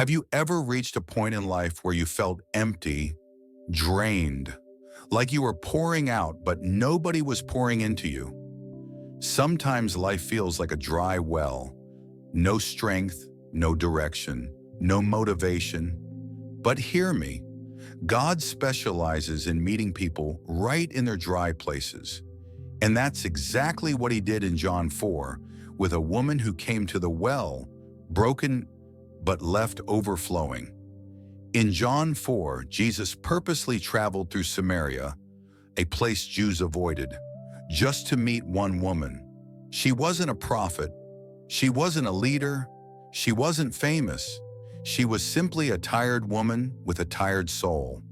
Have you ever reached a point in life where you felt empty, drained, like you were pouring out but nobody was pouring into you? Sometimes life feels like a dry well, no strength, no direction, no motivation. But hear me, God specializes in meeting people right in their dry places. And that's exactly what he did in John 4 with a woman who came to the well, broken but left overflowing. In John 4, Jesus purposely traveled through Samaria, a place Jews avoided, just to meet one woman. She wasn't a prophet. She wasn't a leader. She wasn't famous. She was simply a tired woman with a tired soul.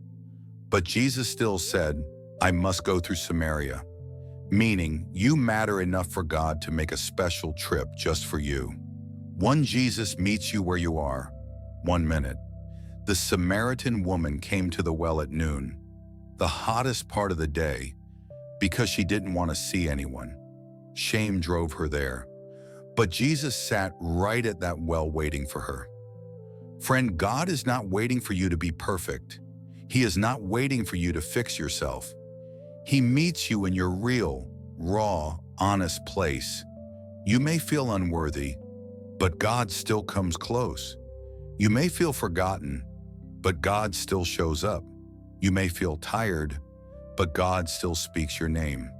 But Jesus still said, "I must go through Samaria," meaning you matter enough for God to make a special trip just for you. One Jesus meets you where you are. 1 minute. The Samaritan woman came to the well at noon, the hottest part of the day, because she didn't want to see anyone. Shame drove her there. But Jesus sat right at that well waiting for her. Friend, God is not waiting for you to be perfect. He is not waiting for you to fix yourself. He meets you in your real, raw, honest place. You may feel unworthy, but God still comes close. You may feel forgotten, but God still shows up. You may feel tired, but God still speaks your name.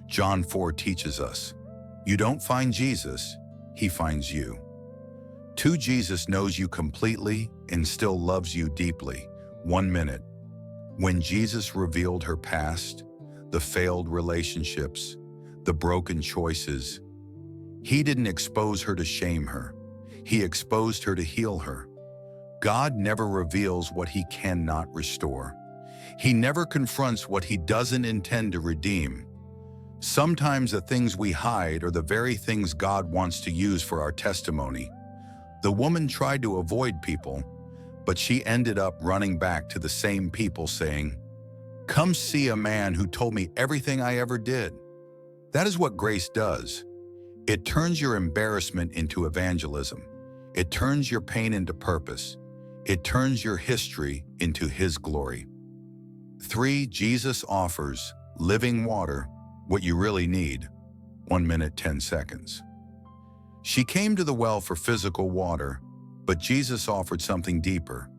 John 4 teaches us, you don't find Jesus, he finds you. 2, Jesus knows you completely and still loves you deeply. 1 minute. When Jesus revealed her past, the failed relationships, the broken choices, he didn't expose her to shame her. He exposed her to heal her. God never reveals what he cannot restore. He never confronts what he doesn't intend to redeem. Sometimes the things we hide are the very things God wants to use for our testimony. The woman tried to avoid people, but she ended up running back to the same people saying, "Come see a man who told me everything I ever did." That is what grace does. It turns your embarrassment into evangelism. It turns your pain into purpose. It turns your history into his glory. 3, Jesus offers living water, what you really need. 1 minute, 10 seconds. She came to the well for physical water, but Jesus offered something deeper.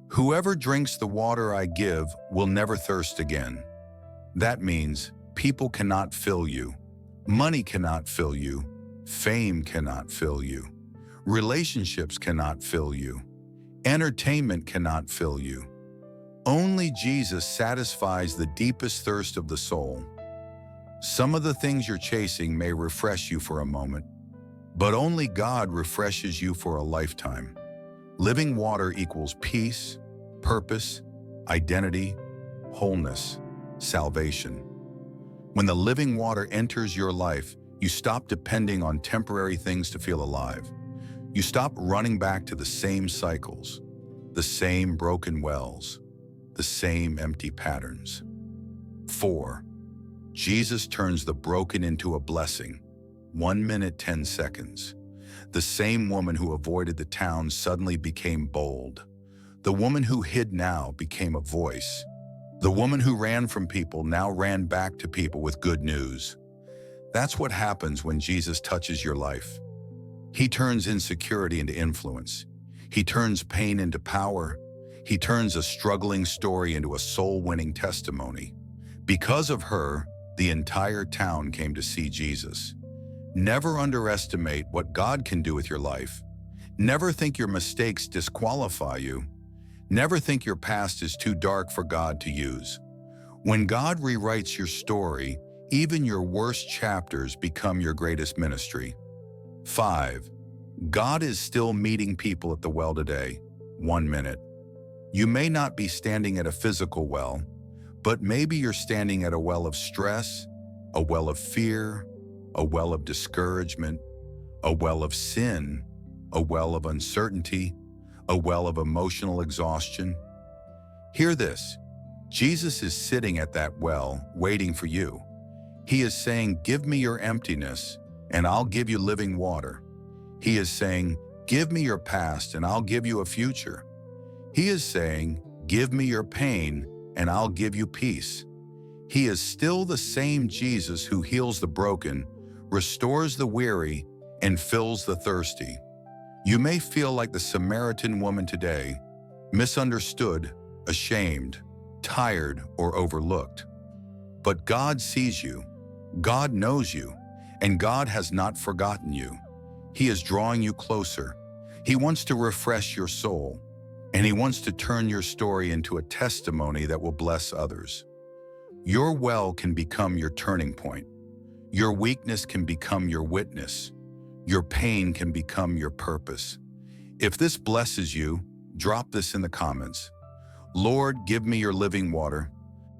Whoever drinks the water I give will never thirst again. That means people cannot fill you. Money cannot fill you. Fame cannot fill you. Relationships cannot fill you. Entertainment cannot fill you. Only Jesus satisfies the deepest thirst of the soul. Some of the things you're chasing may refresh you for a moment, but only God refreshes you for a lifetime. Living water equals peace, purpose, identity, wholeness, salvation. When the living water enters your life, you stop depending on temporary things to feel alive. You stop running back to the same cycles, the same broken wells, the same empty patterns. 4, Jesus turns the broken into a blessing. 1 minute, 10 seconds. The same woman who avoided the town suddenly became bold. The woman who hid now became a voice. The woman who ran from people now ran back to people with good news. That's what happens when Jesus touches your life. He turns insecurity into influence. He turns pain into power. He turns a struggling story into a soul-winning testimony. Because of her, the entire town came to see Jesus. Never underestimate what God can do with your life. Never think your mistakes disqualify you. Never think your past is too dark for God to use. When God rewrites your story, even your worst chapters become your greatest ministry. 5, God is still meeting people at the well today. 1 minute. You may not be standing at a physical well, but maybe you're standing at a well of stress, a well of fear, a well of discouragement, a well of sin, a well of uncertainty, a well of emotional exhaustion. Hear this. Jesus is sitting at that well, waiting for you. He is saying, "Give me your emptiness, and I'll give you living water." He is saying, Give me your past and I'll give you a future. He is saying, give me your pain and I'll give you peace. He is still the same Jesus who heals the broken, restores the weary, and fills the thirsty. You may feel like the Samaritan woman today, misunderstood, ashamed, tired, or overlooked. But God sees you, God knows you, and God has not forgotten you. He is drawing you closer. He wants to refresh your soul, and He wants to turn your story into a testimony that will bless others. Your well can become your turning point. Your weakness can become your witness. Your pain can become your purpose. If this blesses you, drop this in the comments. Lord, give me your living water.